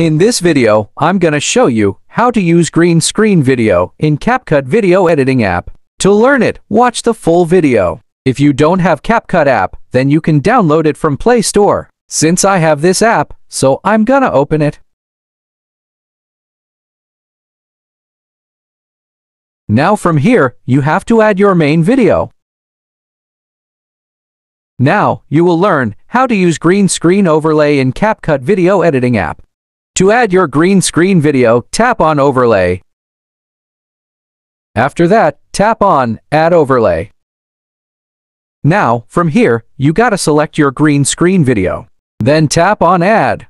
In this video, I'm gonna show you how to use green screen video in CapCut Video Editing App. To learn it, watch the full video. If you don't have CapCut app, then you can download it from Play Store. Since I have this app, so I'm gonna open it. Now from here, you have to add your main video. Now, you will learn how to use green screen overlay in CapCut Video Editing App. To add your green screen video, tap on Overlay. After that, tap on Add Overlay. Now, from here, you gotta select your green screen video. Then tap on Add.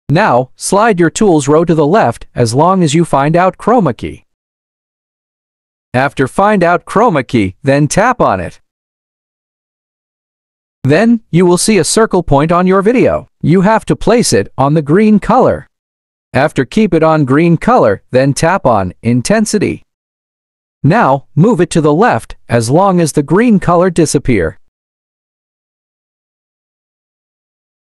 Now, slide your tools row to the left as long as you find out chroma key. After find out chroma key, then tap on it. Then, you will see a circle point on your video. You have to place it on the green color. After keep it on green color, then tap on Intensity. Now, move it to the left as long as the green color disappear.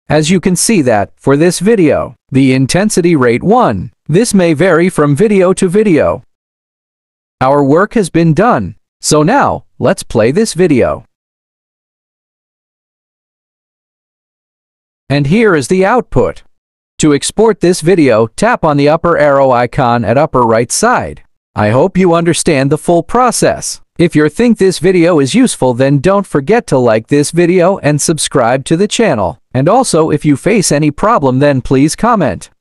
As you can see that, for this video, the intensity rate 1. This may vary from video to video. Our work has been done. So now, let's play this video. And here is the output. To export this video, tap on the upper arrow icon at upper right side. I hope you understand the full process. If you think this video is useful, then don't forget to like this video and subscribe to the channel. And also, if you face any problem, then please comment.